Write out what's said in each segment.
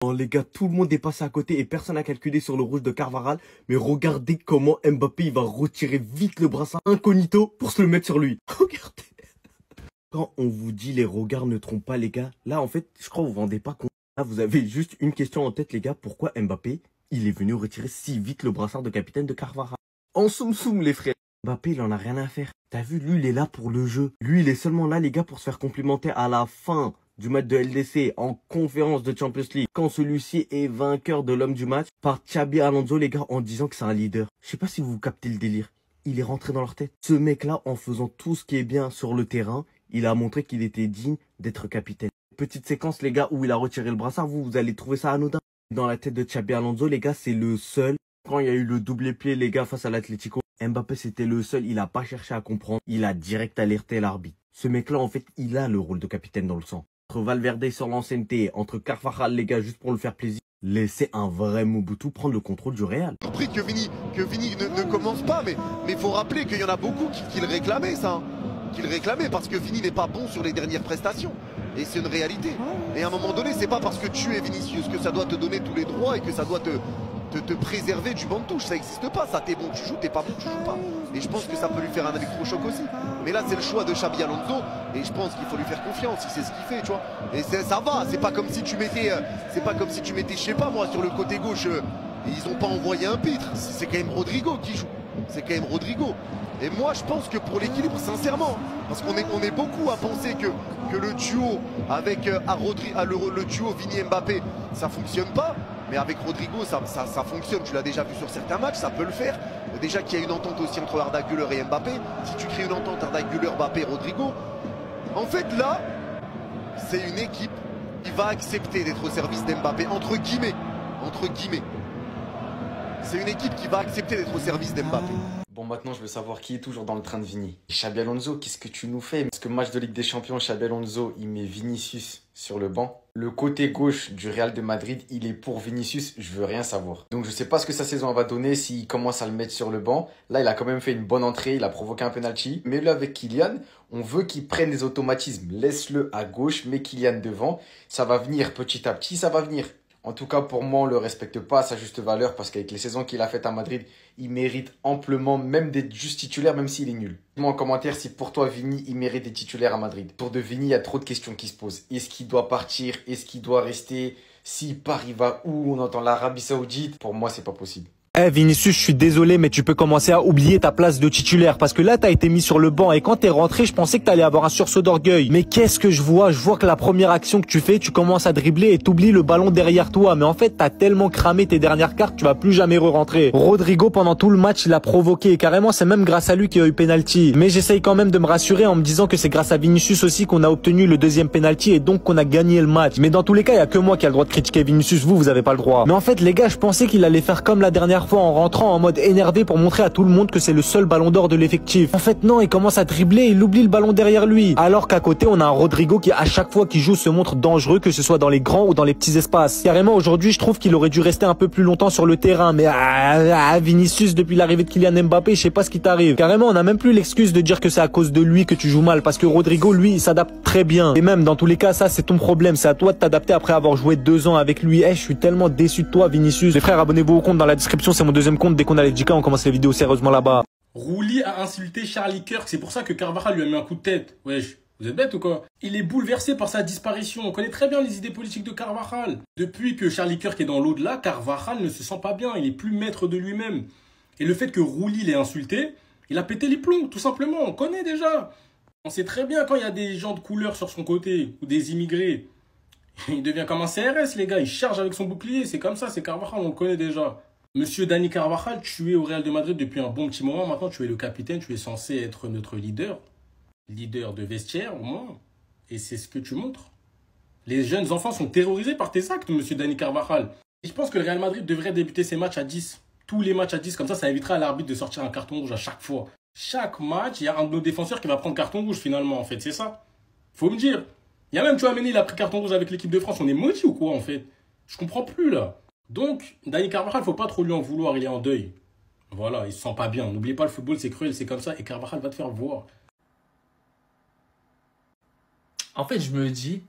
Oh, les gars, tout le monde est passé à côté et personne n'a calculé sur le rouge de Carvajal. Mais regardez comment Mbappé il va retirer vite le brassard incognito pour se le mettre sur lui. Regardez. Quand on vous dit les regards ne trompent pas, les gars, là, en fait, je crois que vous vous rendez pas compte. Là, vous avez juste une question en tête, les gars. Pourquoi Mbappé, il est venu retirer si vite le brassard de capitaine de Carvajal? En soum-soum, les frères. Mbappé, il en a rien à faire. T'as vu, lui, il est là pour le jeu. Lui, il est seulement là, les gars, pour se faire complimenter à la fin du match de LDC en conférence de Champions League. Quand celui-ci est vainqueur de l'homme du match par Xabi Alonso, les gars, en disant que c'est un leader. Je sais pas si vous captez le délire. Il est rentré dans leur tête. Ce mec-là, en faisant tout ce qui est bien sur le terrain, il a montré qu'il était digne d'être capitaine. Petite séquence, les gars, où il a retiré le brassard, vous allez trouver ça anodin. Dans la tête de Xabi Alonso, les gars, c'est le seul. Quand il y a eu le double pied, les gars, face à l'Atlético, Mbappé, c'était le seul. Il a pas cherché à comprendre. Il a direct alerté l'arbitre. Ce mec-là, en fait, il a le rôle de capitaine dans le sang. Entre Valverde sur l'ancienneté, entre Carvajal, les gars, juste pour le faire plaisir, laissez un vrai Mobutu prendre le contrôle du Real. Compris que Vini ne commence pas, mais il faut rappeler qu'il y en a beaucoup qui le réclamaient, ça. Hein. Qui le réclamaient parce que Vini n'est pas bon sur les dernières prestations. Et c'est une réalité. Et à un moment donné, c'est pas parce que tu es Vinicius que ça doit te donner tous les droits et que ça doit te préserver du banc de touche. Ça n'existe pas. Ça, t'es bon, tu joues, t'es pas bon, tu joues pas. Et je pense que ça peut lui faire un électrochoc aussi. Mais là, c'est le choix de Xabi Alonso. Et je pense qu'il faut lui faire confiance si c'est ce qu'il fait, tu vois. Et ça va. C'est pas comme si tu mettais, je sais pas moi, sur le côté gauche. Ils n'ont pas envoyé un pitre. C'est quand même Rodrigo qui joue. C'est quand même Rodrigo. Et moi, je pense que pour l'équilibre, sincèrement, parce qu'on est beaucoup à penser que le duo avec le duo Vini-Mbappé, ça fonctionne pas. Mais avec Rodrigo, ça fonctionne. Tu l'as déjà vu sur certains matchs, ça peut le faire. Déjà qu'il y a une entente aussi entre Arda Güler et Mbappé. Si tu crées une entente Arda Güler, Mbappé, Rodrigo, en fait là, c'est une équipe qui va accepter d'être au service d'Mbappé, entre guillemets. Entre guillemets. C'est une équipe qui va accepter d'être au service d'Mbappé. Bon, maintenant, je veux savoir qui est toujours dans le train de Vini. Xabi Alonso, qu'est-ce que tu nous fais? Parce que match de Ligue des Champions, Xabi Alonso, il met Vinicius sur le banc. Le côté gauche du Real de Madrid, il est pour Vinicius, je veux rien savoir. Donc, je sais pas ce que sa saison va donner s'il commence à le mettre sur le banc. Là, il a quand même fait une bonne entrée, il a provoqué un penalty. Mais là, avec Kylian, on veut qu'il prenne des automatismes. Laisse-le à gauche, mets Kylian devant. Ça va venir petit à petit, ça va venir. En tout cas, pour moi, on ne le respecte pas à sa juste valeur parce qu'avec les saisons qu'il a faites à Madrid, il mérite amplement même d'être juste titulaire, même s'il est nul. Dis-moi en commentaire si pour toi, Vini, il mérite d'être titulaire à Madrid. Pour de Vini, il y a trop de questions qui se posent. Est-ce qu'il doit partir? Est-ce qu'il doit rester? S'il part, il va où? On entend l'Arabie Saoudite. Pour moi, c'est pas possible. Eh Vinicius, je suis désolé, mais tu peux commencer à oublier ta place de titulaire parce que là, t'as été mis sur le banc et quand t'es rentré, je pensais que t'allais avoir un sursaut d'orgueil. Mais qu'est-ce que je vois? Je vois que la première action que tu fais, tu commences à dribbler et t'oublies le ballon derrière toi. Mais en fait, t'as tellement cramé tes dernières cartes, tu vas plus jamais re-rentrer. Rodrigo, pendant tout le match, il a provoqué. Carrément, c'est même grâce à lui qu'il y a eu penalty. Mais j'essaye quand même de me rassurer en me disant que c'est grâce à Vinicius aussi qu'on a obtenu le deuxième penalty et donc qu'on a gagné le match. Mais dans tous les cas, il y a que moi qui a le droit de critiquer Vinicius. Vous avez pas le droit. Mais en fait, les gars, je pensais qu'il allait faire comme la dernière fois en rentrant en mode énervé pour montrer à tout le monde que c'est le seul ballon d'or de l'effectif. En fait non, il commence à dribbler et il oublie le ballon derrière lui. Alors qu'à côté on a un Rodrigo qui à chaque fois qu'il joue se montre dangereux, que ce soit dans les grands ou dans les petits espaces. Carrément aujourd'hui je trouve qu'il aurait dû rester un peu plus longtemps sur le terrain. Mais Vinicius, depuis l'arrivée de Kylian Mbappé, je sais pas ce qui t'arrive. Carrément on a même plus l'excuse de dire que c'est à cause de lui que tu joues mal, parce que Rodrigo lui il s'adapte très bien. Et même dans tous les cas ça c'est ton problème, c'est à toi de t'adapter après avoir joué 2 ans avec lui. Je suis tellement déçu de toi Vinicius. Les frères, abonnez-vous au compte dans la description, c'est mon deuxième compte. Dès qu'on a les 10K, on commence les vidéos sérieusement là-bas. Rouli a insulté Charlie Kirk, c'est pour ça que Carvajal lui a mis un coup de tête. Wesh, vous êtes bête ou quoi? Il est bouleversé par sa disparition. On connaît très bien les idées politiques de Carvajal. Depuis que Charlie Kirk est dans l'au-delà, Carvajal ne se sent pas bien. Il est plus maître de lui-même. Et le fait que Rouli l'ait insulté, il a pété les plombs, tout simplement. On connaît déjà. On sait très bien quand il y a des gens de couleur sur son côté, ou des immigrés. Il devient comme un CRS, les gars. Il charge avec son bouclier. C'est comme ça, c'est Carvajal, on le connaît déjà. Monsieur Dani Carvajal, tu es au Real de Madrid depuis un bon petit moment. Maintenant, tu es le capitaine. Tu es censé être notre leader. Leader de vestiaire, au moins. Et c'est ce que tu montres. Les jeunes enfants sont terrorisés par tes actes, monsieur Dani Carvajal. Et je pense que le Real Madrid devrait débuter ses matchs à 10. Tous les matchs à 10. Comme ça évitera à l'arbitre de sortir un carton rouge à chaque fois. Chaque match, il y a un de nos défenseurs qui va prendre carton rouge finalement, en fait. C'est ça. Faut me dire. Il y a même Tchouaméni, il a pris carton rouge avec l'équipe de France. On est maudits ou quoi, en fait? Je comprends plus, là. Donc, Dani Carvajal, faut pas trop lui en vouloir, il est en deuil. Voilà, il se sent pas bien. N'oubliez pas, le football, c'est cruel, c'est comme ça. Et Carvajal va te faire voir. En fait, je me dis,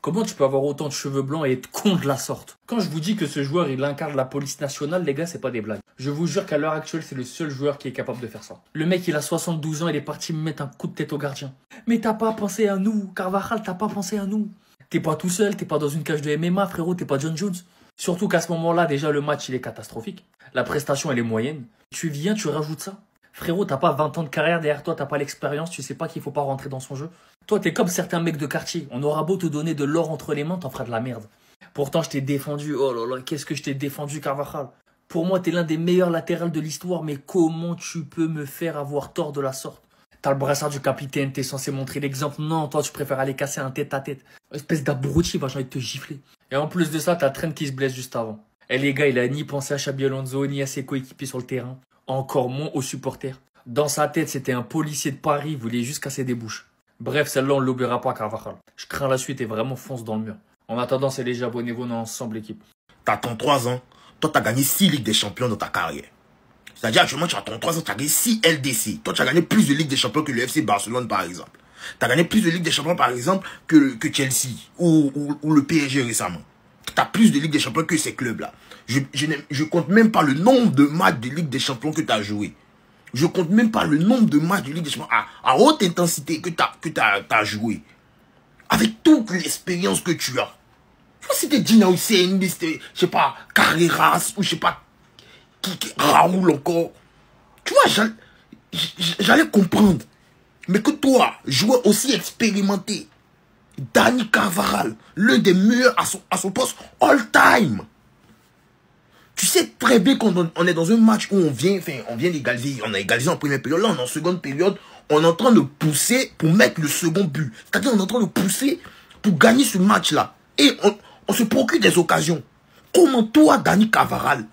Comment tu peux avoir autant de cheveux blancs et être con de la sorte? Quand je vous dis que ce joueur, il incarne la police nationale, les gars, c'est pas des blagues. Je vous jure qu'à l'heure actuelle, c'est le seul joueur qui est capable de faire ça. Le mec, il a 72 ans, il est parti me mettre un coup de tête au gardien. Mais t'as pas pensé à nous, Carvajal, t'as pas pensé à nous. T'es pas tout seul, t'es pas dans une cage de MMA, frérot, t'es pas John Jones. Surtout qu'à ce moment-là, déjà, le match, il est catastrophique. La prestation, elle est moyenne. Tu viens, tu rajoutes ça. Frérot, t'as pas 20 ans de carrière derrière toi, t'as pas l'expérience, tu sais pas qu'il faut pas rentrer dans son jeu. Toi, t'es comme certains mecs de quartier. On aura beau te donner de l'or entre les mains, t'en feras de la merde. Pourtant, je t'ai défendu. Oh là là, qu'est-ce que je t'ai défendu, Carvajal. Pour moi, t'es l'un des meilleurs latérales de l'histoire, mais comment tu peux me faire avoir tort de la sorte? T'as le brassard du capitaine, t'es censé montrer l'exemple. Non, toi, tu préfères aller casser un tête-à-tête. Espèce d'abruti, va, j'ai envie de te gifler. Et en plus de ça, t'as Trent qui se blesse juste avant. Et les gars, il a ni pensé à Xabi Alonso, ni à ses coéquipiers sur le terrain. Encore moins aux supporters. Dans sa tête, c'était un policier de Paris, il voulait juste casser des bouches. Bref, celle-là, on ne l'oubliera pas, Carvajal. Je crains la suite et vraiment fonce dans le mur. En attendant, c'est les abonnez-vous, on est ensemble, l'équipe. T'as 33 ans, toi, t'as gagné 6 Ligues des Champions dans ta carrière. C'est-à-dire, actuellement, tu as 33 ans, tu as gagné 6 LDC. Toi, tu as gagné plus de Ligues des Champions que le FC Barcelone, par exemple. Tu as gagné plus de Ligues des Champions, par exemple, que Chelsea ou le PSG récemment. Tu as plus de Ligues des Champions que ces clubs-là. Je compte même pas le nombre de matchs de Ligue des Champions que tu as joué. Je compte même pas le nombre de matchs de Ligue des Champions à haute intensité que tu as joué. Avec toute l'expérience que tu as. Je sais pas si c'était Dina Hussein, je sais pas, Carreras, ou je sais pas, Raoul encore. Tu vois, j'allais comprendre. Mais que toi, joueur aussi expérimenté, Dani Carvajal, l'un des meilleurs à son poste all time. Tu sais très bien qu'on est dans un match où on vient d'égaliser. On a égalisé en première période. Là, on est en seconde période. On est en train de pousser pour mettre le second but. C'est-à-dire on est en train de pousser pour gagner ce match-là. Et on se procure des occasions. Comment toi, Dani Carvajal,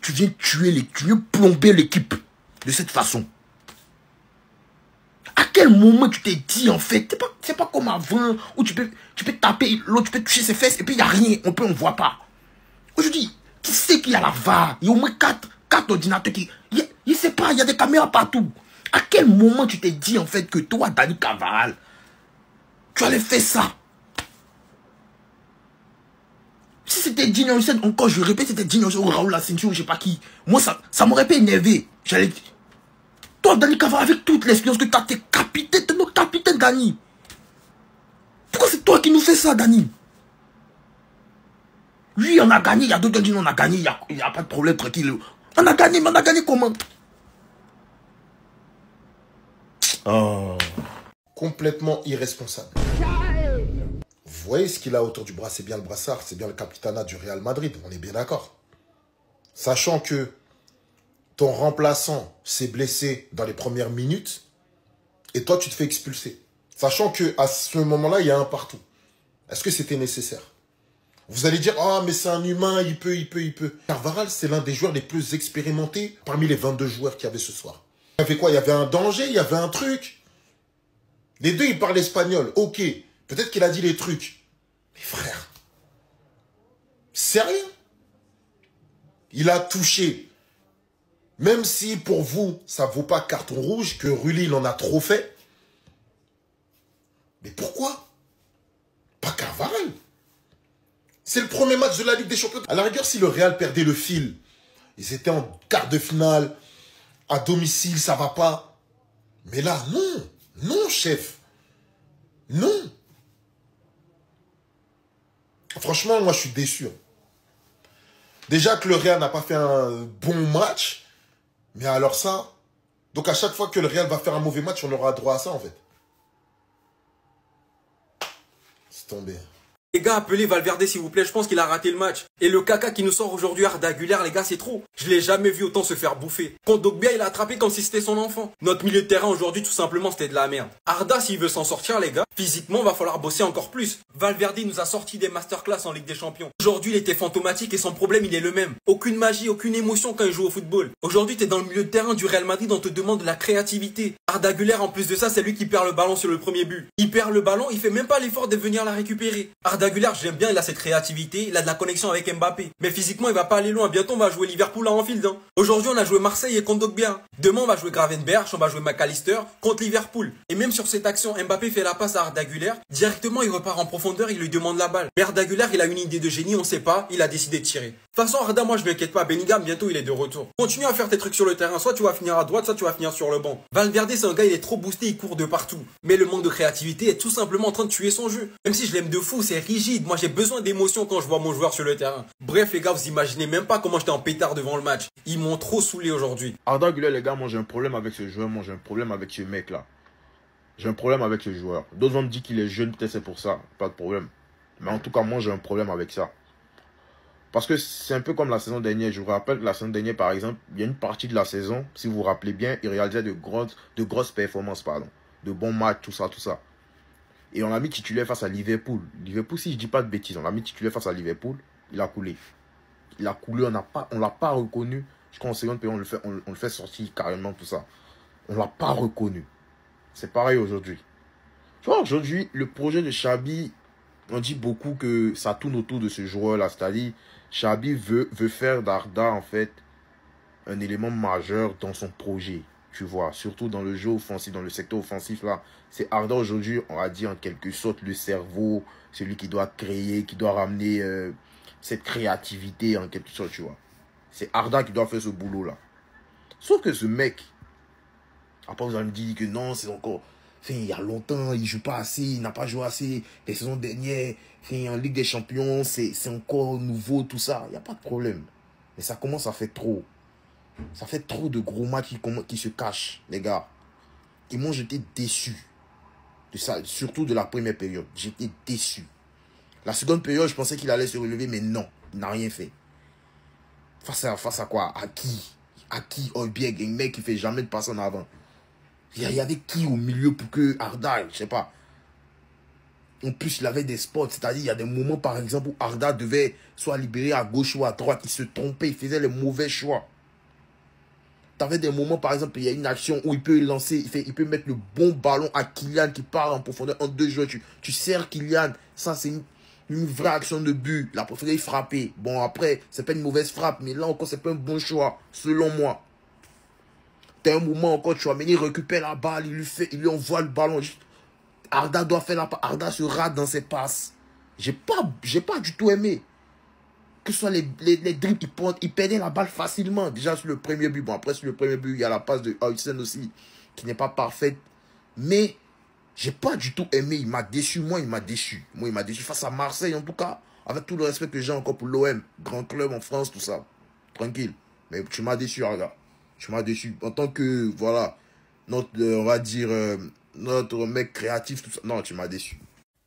tu viens plomber l'équipe de cette façon? À quel moment tu t'es dit, en fait, c'est pas comme avant, où tu peux taper l'autre, tu peux toucher ses fesses, et puis il n'y a rien, on voit pas. Aujourd'hui, qui sait qu'il y a la VAR? Il y a au moins 4 ordinateurs qui... Il sait pas, il y a des caméras partout. À quel moment tu t'es dit, en fait, que toi, Dani Carvajal, tu allais faire ça? Si c'était Dina Hussein, encore je répète, c'était Dina Hussein ou Raoul Asensio, je sais pas qui. Moi, ça m'aurait pas énervé. J'allais dire... Toi, Dani Carvajal, avec toute l'expérience que tu as, t'es capitaine, t'es notre capitaine, Dani. Pourquoi c'est toi qui nous fais ça, Dani? Lui, on a gagné, il y a d'autres qui disent on a gagné, il n'y a pas de problème, tranquille. On a gagné, mais on a gagné comment? Oh. Complètement irresponsable. Vous voyez ce qu'il a autour du bras, c'est bien le brassard, c'est bien le capitana du Real Madrid, on est bien d'accord. Sachant que ton remplaçant s'est blessé dans les premières minutes et toi, tu te fais expulser. Sachant qu'à ce moment-là, il y a un partout. Est-ce que c'était nécessaire? Vous allez dire, ah, mais c'est un humain, il peut. Carvajal, c'est l'un des joueurs les plus expérimentés parmi les 22 joueurs qu'il y avait ce soir. Il y avait quoi? Il y avait un danger, il y avait un truc. Les deux, ils parlent espagnol. Ok, peut-être qu'il a dit les trucs. Mais frère, sérieux? Il a touché. Même si pour vous, ça ne vaut pas carton rouge, que Rulli, il en a trop fait. Mais pourquoi? Pas Carvajal. C'est le premier match de la Ligue des Champions. À la rigueur, si le Real perdait le fil, ils étaient en quart de finale, à domicile, ça va pas. Mais là, non. Non, chef. Non. Franchement, moi, je suis déçu. Déjà que le Real n'a pas fait un bon match. Mais alors ça, donc à chaque fois que le Real va faire un mauvais match, on aura droit à ça en fait. C'est tombé. Les gars, appelez Valverde s'il vous plaît, je pense qu'il a raté le match. Et le caca qui nous sort aujourd'hui, Arda Güler, les gars, c'est trop. Je l'ai jamais vu autant se faire bouffer. Contre Dogbia, il a attrapé comme si c'était son enfant. Notre milieu de terrain aujourd'hui, tout simplement, c'était de la merde. Arda, s'il veut s'en sortir, les gars, physiquement, va falloir bosser encore plus. Valverde nous a sorti des masterclass en Ligue des Champions. Aujourd'hui, il était fantomatique et son problème, il est le même. Aucune magie, aucune émotion quand il joue au football. Aujourd'hui, t'es dans le milieu de terrain du Real Madrid, on te demande de la créativité. Arda Güler, en plus de ça, c'est lui qui perd le ballon sur le premier but. Il perd le ballon, il fait même pas l'effort de venir la récupérer. Arda Arda Güler, j'aime bien, il a cette créativité, il a de la connexion avec Mbappé. Mais physiquement, il va pas aller loin. Bientôt, on va jouer Liverpool à Anfield. Hein. Aujourd'hui, on a joué Marseille et Kondogbia. Demain, on va jouer Gravenberch, on va jouer McAllister contre Liverpool. Et même sur cette action, Mbappé fait la passe à Arda Güler. Directement, il repart en profondeur, il lui demande la balle. Mais Arda Güler, il a une idée de génie, on sait pas, il a décidé de tirer. De toute façon, Arda, moi, je m'inquiète pas. Bellingham, bientôt, il est de retour. Continue à faire tes trucs sur le terrain. Soit tu vas finir à droite, soit tu vas finir sur le banc. Valverde, c'est un gars, il est trop boosté, il court de partout. Mais le manque de créativité est tout simplement en train de tuer son jeu. Même si je l'aime de fou, c'est rigide. Moi, j'ai besoin d'émotion quand je vois mon joueur sur le terrain. Bref, les gars, vous imaginez même pas comment j'étais en pétard devant le match. Ils m'ont trop saoulé aujourd'hui. Arda Güler, les gars, moi j'ai un problème avec ce joueur, moi j'ai un problème avec ce mec-là. J'ai un problème avec ce joueur. D'autres vont me dire qu'il est jeune, peut-être c'est pour ça, pas de problème. Mais en tout cas, moi j'ai un problème avec ça. Parce que c'est un peu comme la saison dernière. Je vous rappelle que la saison dernière, par exemple, il y a une partie de la saison, si vous vous rappelez bien, il réalisait de grosses performances, pardon. De bons matchs, tout ça, tout ça. Et on l'a mis titulaire face à Liverpool. Liverpool, si je dis pas de bêtises, on l'a mis titulaire face à Liverpool, il a coulé. Il a coulé, on l'a pas reconnu. Je crois en seconde période, on le fait sortir carrément, tout ça. On l'a pas reconnu. C'est pareil aujourd'hui. Tu vois, aujourd'hui, le projet de Xabi, on dit beaucoup que ça tourne autour de ce joueur-là. C'est-à-dire, Xabi veut faire d'Arda, en fait, un élément majeur dans son projet. Tu vois, surtout dans le jeu offensif, dans le secteur offensif, là. C'est Arda aujourd'hui, on va dire en quelque sorte, le cerveau, celui qui doit créer, qui doit ramener cette créativité en quelque sorte, tu vois. C'est Arda qui doit faire ce boulot-là. Sauf que ce mec, après vous allez me dire que non, c'est encore... il y a longtemps, il ne joue pas assez, il n'a pas joué assez. Les saisons dernières, en Ligue des Champions, c'est encore nouveau, tout ça. Il n'y a pas de problème. Mais ça commence à faire trop. Ça fait trop de gros matchs qui se cachent, les gars. Et moi, j'étais déçu. De ça, surtout de la première période. J'étais déçu. La seconde période, je pensais qu'il allait se relever, mais non, il n'a rien fait. Face à quoi? À qui? À qui? Oh, bien, un mec qui fait jamais de passe en avant. Il y avait qui au milieu pour que Arda, je sais pas. En plus, il avait des spots, c'est-à-dire il y a des moments, par exemple, où Arda devait soit libérer à gauche ou à droite. Il se trompait, il faisait les mauvais choix. Tu avais des moments, par exemple, il y a une action où il peut lancer, il peut mettre le bon ballon à Kylian qui part en profondeur en deux joueurs. Tu serres Kylian, ça c'est une vraie action de but. La profondeur, il frappait. Bon, après, c'est pas une mauvaise frappe, mais là encore, c'est pas un bon choix, selon moi. T'as un moment encore, tu vois, mais il récupère la balle, il lui envoie le ballon. Arda doit faire la passe. Arda se rate dans ses passes. J'ai pas du tout aimé. Que ce soit les dribbles, il perdait la balle facilement. Déjà sur le premier but. Bon, après sur le premier but, il y a la passe de Hudson aussi, qui n'est pas parfaite. Mais j'ai pas du tout aimé. Il m'a déçu. Moi, il m'a déçu. Moi, il m'a déçu face à Marseille, en tout cas. Avec tout le respect que j'ai encore pour l'OM. Grand club en France, tout ça. Tranquille. Mais tu m'as déçu, Arda. Tu m'as déçu. En tant que, voilà, on va dire, notre mec créatif, tout ça. Non, tu m'as déçu.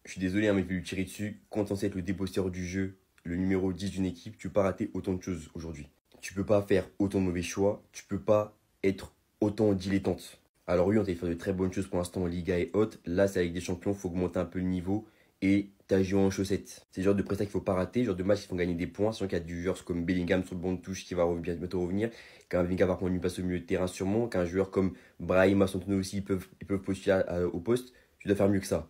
Je suis désolé, mais je vais lui tirer dessus. Quand on sait être le déposteur du jeu, le numéro 10 d'une équipe, tu peux pas rater autant de choses aujourd'hui. Tu peux pas faire autant de mauvais choix. Tu peux pas être autant dilettante. Alors oui, on t'a fait faire de très bonnes choses pour l'instant en Liga et haute. Là, c'est avec des champions, il faut augmenter un peu le niveau. Et t'as joué en chaussettes. C'est le genre de prestat qu'il faut pas rater, le genre de match qui font gagner des points. Sachant qu'il y a du joueur comme Bellingham sur le banc de touche qui va bientôt revenir. Qu'un Vinga va prendre une passe au milieu de terrain sûrement. Qu'un joueur comme Brahim, Asantino aussi, ils peuvent postuler au poste. Tu dois faire mieux que ça.